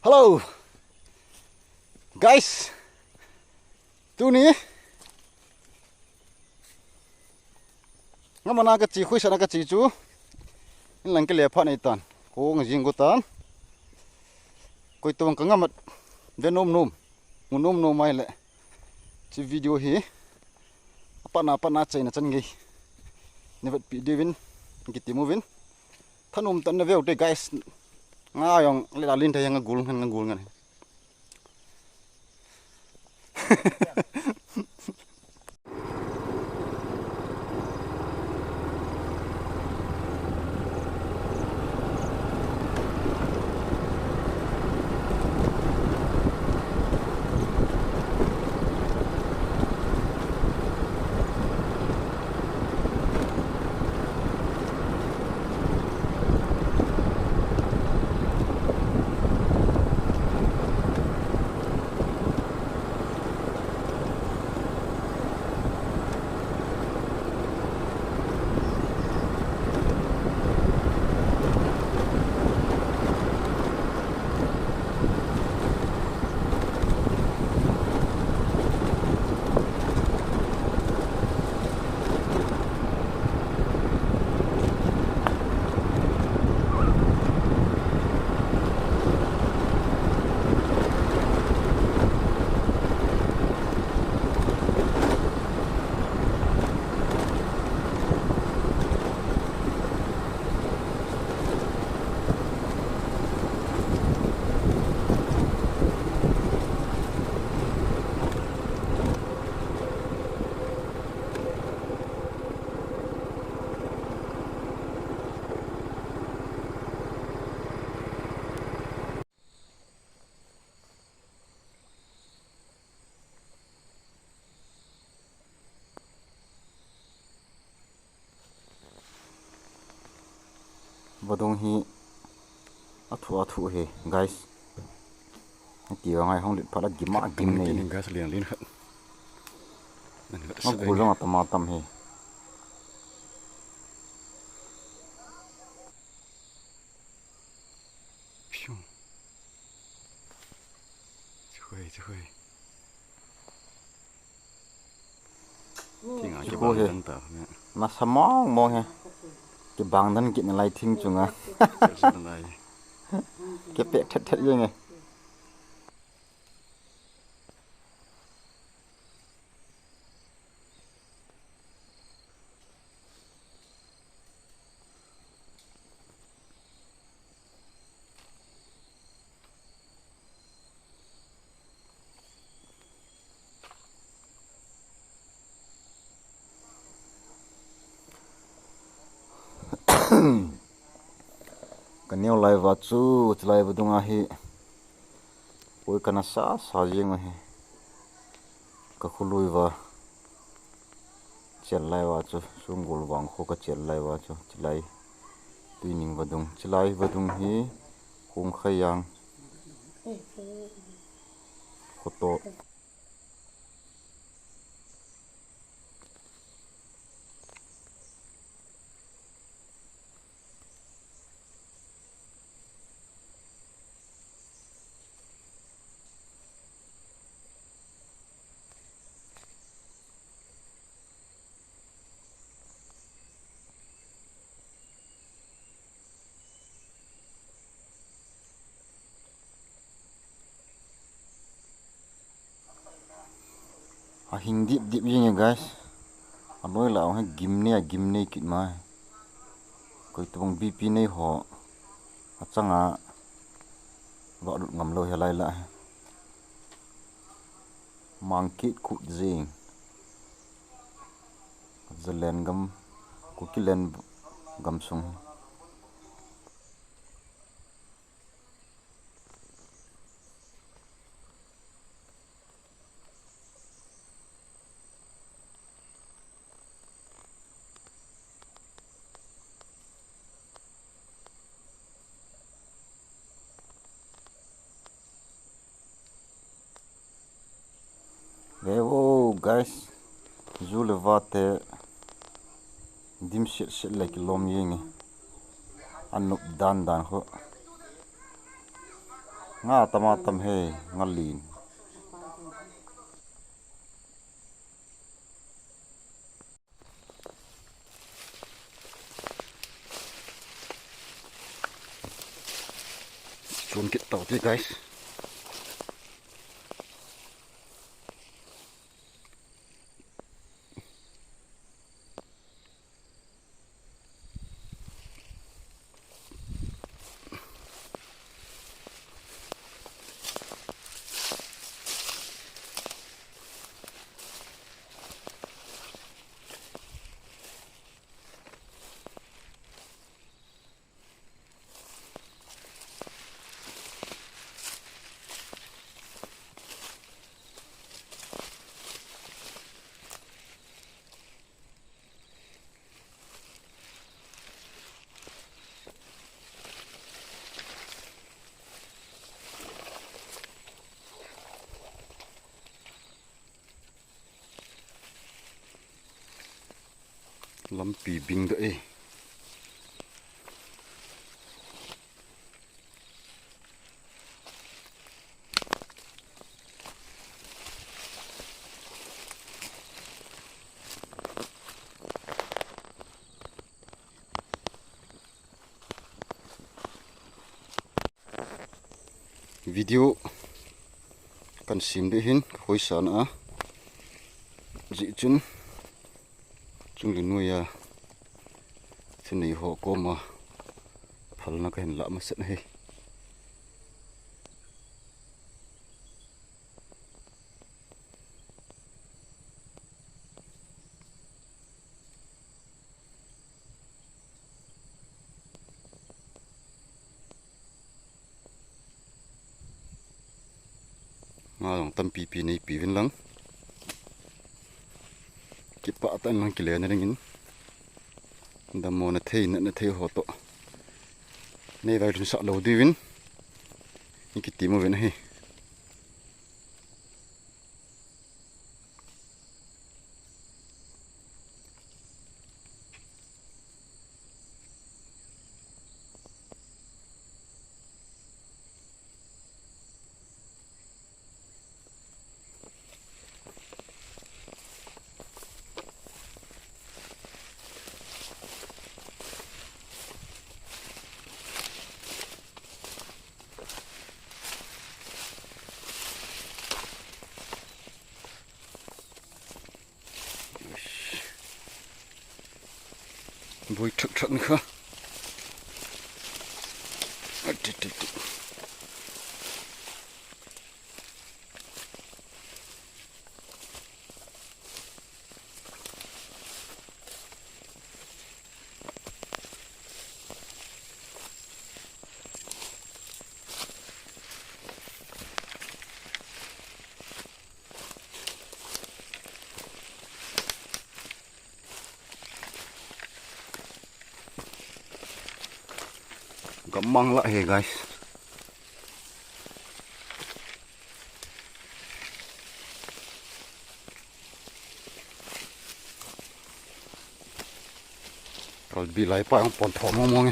Halo guys, tuh nih ngamana ka chi khui sana ka chi chu in lang ke le pha nei tan ko ng jing ko tan koi tong ka ngamat de nom nom mai le chi video hi apa na chai na chan ngi ne vat pi devin ki ti movin thanum tan na veu te guys nga yong le la lin te yang ngul ngan badong hi athu he guys ti wa ngai hong lit phala gim nei gas lian lin khat ma gulong atama tam he piu chhui tinga ke ba dan ta na samong mong he cái bang dan kit na lai thing chunga lai cái pe that yeng e cái neo lai va chu chlai badunga hi poi kana sa jeng he ka khului wa chel lai wa chu sungul wang kho ka chel lai wa chu chlai tuining badung hi kung khayang photo hình deep như guys nói là ông gim này kít mà coi tụi BP này họ chẳng à vợ đụng ngầm lôi lại mang kít cụt gì giờ lên gầm của cái lên gầm xuống Vevo guys, zu levate dim shit like lom yeng anup dan ho nga tamatam he ngalin chun kit tau ti guys lam pi bing da e video kan sim de hin khoi san a ji chun chung li nuya chinei ho ko ma phalna ka hin la ma set he nga dong tam pi nei pi vin lang ki pa tan lang ki le na ringin damo na thei ho to nei vai run sa lo di vin ki ti mo ven he bui thuk nữa gampang lah ya guys. Kalau bilai pa ang ponto ngomong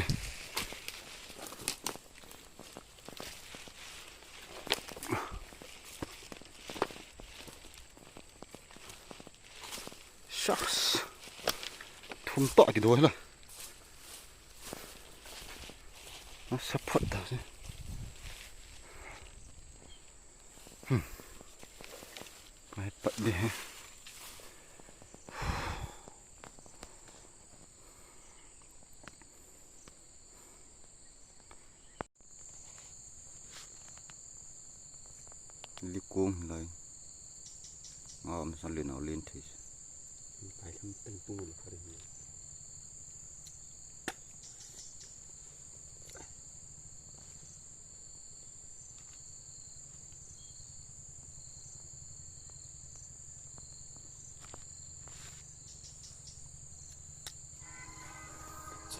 shucks thum to ki do lah support dah sih hebat dia likung lại ngon sao nào lên thì phải làm từng tu là phải được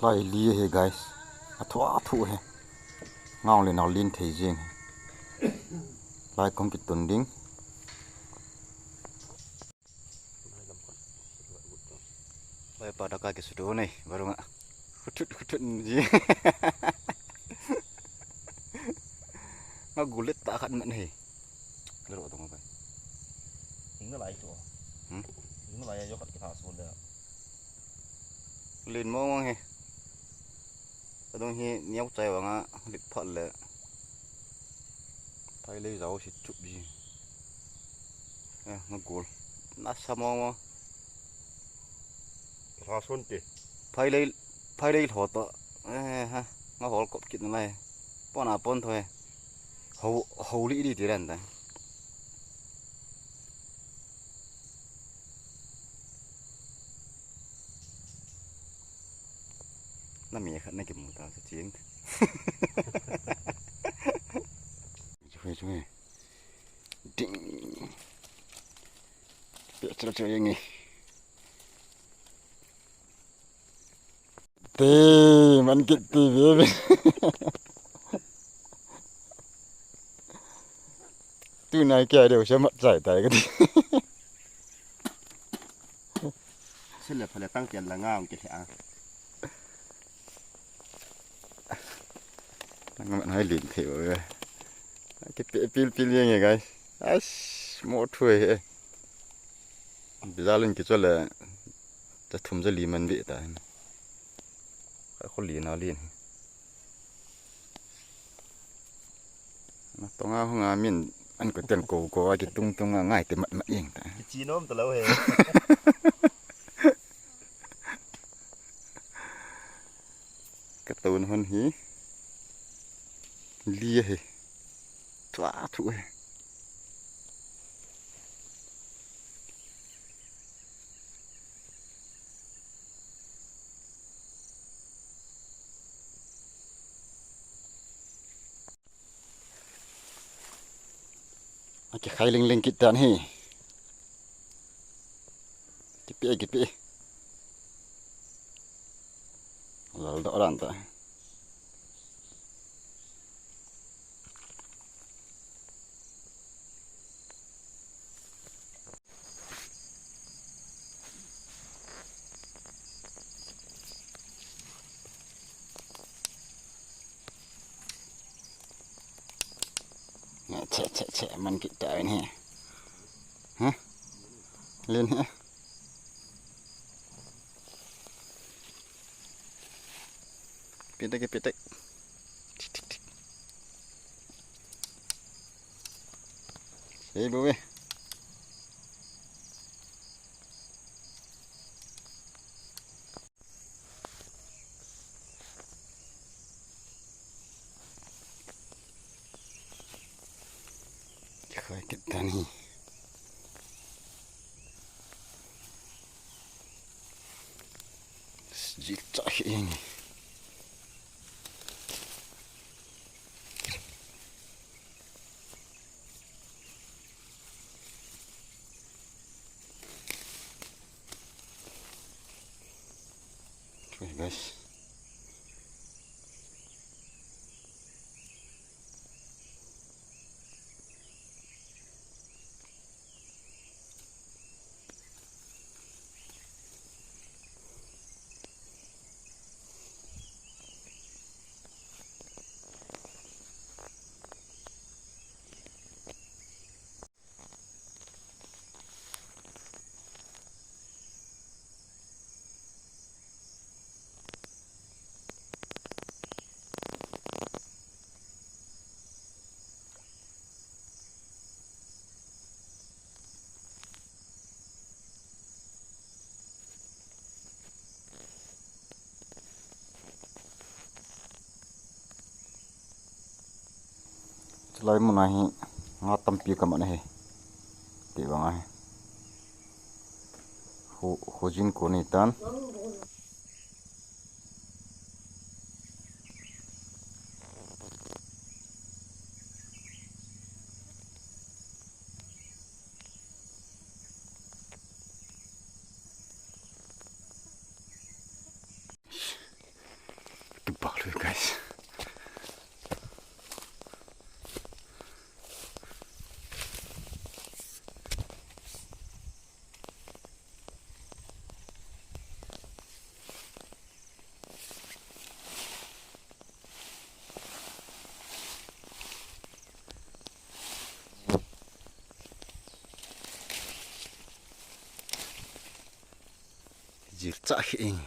lại lia he guys thu he ngao lên nào lên thì riêng lại không kịp tuần đinh Baik pada kaki sudah nih baru nggak kutut gì Ngagulit tak akan nih. Lero tong apa? Ini lại chỗ. Ini lại cho khách thảo xuống được. Lên mong he. Adong hi nhau chạy vào ngã lịch phật lệ. Thay lấy rau xịt chụp gì. Ngagul. Nát sa mong. Thảo xuống đi. Thay lấy thọ to. Ha. Ngã hol cọp kít này. Pon à pon thôi. Hầu lý đi thì đàn ta. Nó mẹ khát này cái mù tao sẽ chiến. Chui. Ding. Biar cerita yang ni. Man kita baby. Tu naik kia dia usah mat cai tai cái gì. Xin là phải là tăng tiền là ngang cái thẻ. Bạn hai liền thiểu rồi. Cái pil như này guys. Một thôi. Bây giờ lên cái chỗ là ta thum ra liman bị ta. Không liền nào liền. Nó tông ao không miền anh có tiền cổ có cái tung ngay từ mặt yên ta. Cái chi nó từ lâu hè. Cái tồn hơn hí. Lia hề. Thoa thụ hề. Cái khay linh kita nih. Kipi. Lalu ada orang tak. Cek man kita ini. Hah? Lên hả? Pitik. Hei bố. Khơi kita nih. Sejita ini. Oke guys. Selain menahi ngatam pi ka mana he ti bang ai hojin ko ni tan tebak lu guys. cak ini.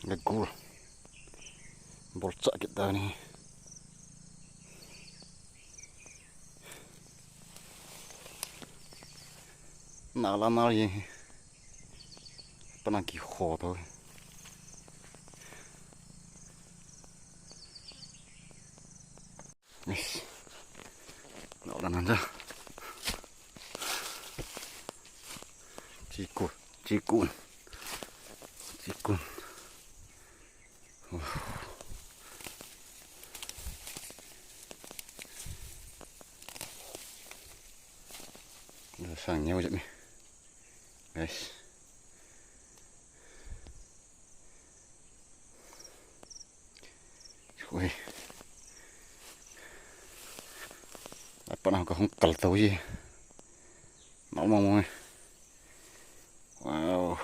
Gagul. Bolcak kita nih. Nala ye. Pernah kihor tuh. Nala nanda. Cikun. Sang nhau vậy mi, guys. Ui, apa nak kau hongkal tahu je, mau. Wow.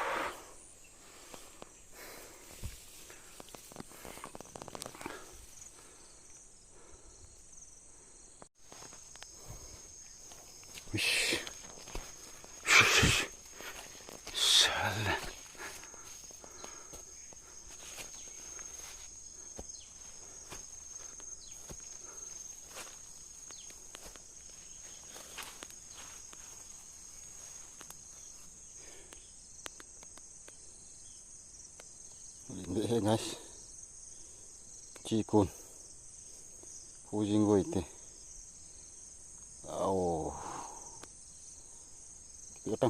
Wish. Salah. Ini guys, cikun, hujing gue itu. Oh, kita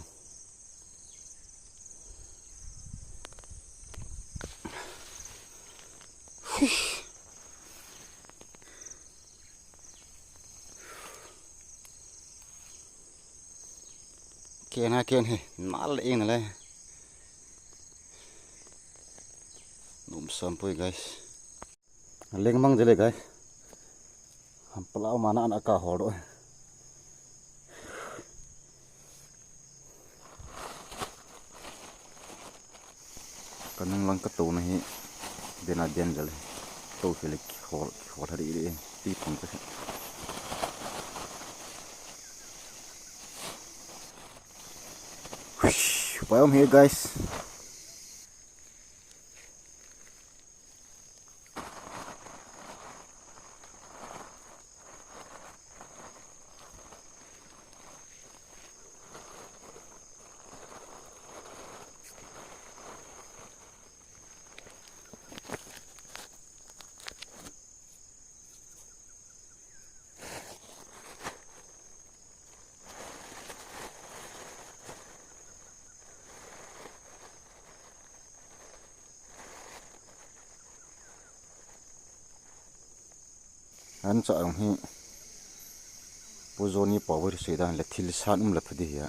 kian he, mal ini lah. Num sampai guys. Leng mang jele guys. Hamplau mana anak kahor. Kanang lang ketu nahi denadian jale. Tau filik hor hari ini tipong tu. Bayam here guys. An cha ang hi puzoni power sedan le thil san la phadi ya.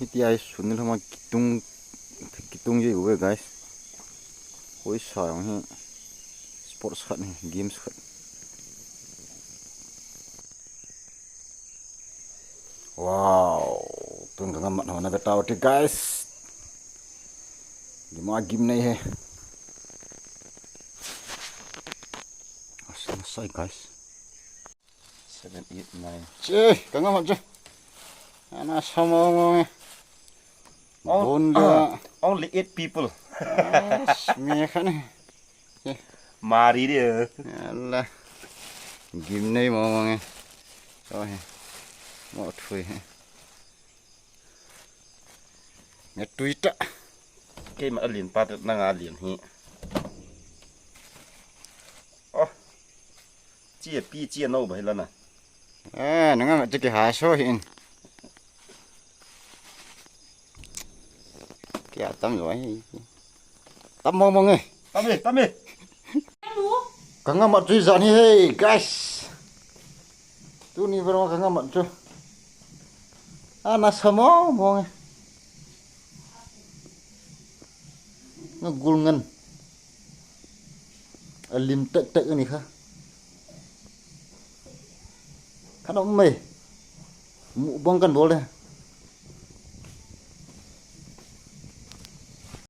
Hiti ay sunil hama kitung je uwe guys. Hoi sayang hi sports khat ni games khat. Wow, tun ka ngamat na betaw ti guys. Lima game na he. Selesai guys. 7, 8, 9. Cih, ka ngamat je. Ana sama mo. Only 8 people. Smia kan. Mari dia. Allah. Game này mà nghe. Rồi. Một thôi. Nghe tweet á. Cái mà liền pat na nga liền hi. Chia pi chia nâu vậy lần à. À, nó nghe cái hả số hiện. Kìa tắm rồi. Tắm mong nghe. Tắm đi. Ka ngamat tri zani hey guys. Tu ni berapa ka ngamat tu. Ana sama mo. Ngagul ngan. Alim tek ni kha. Kan om me. Mu bang kan boleh.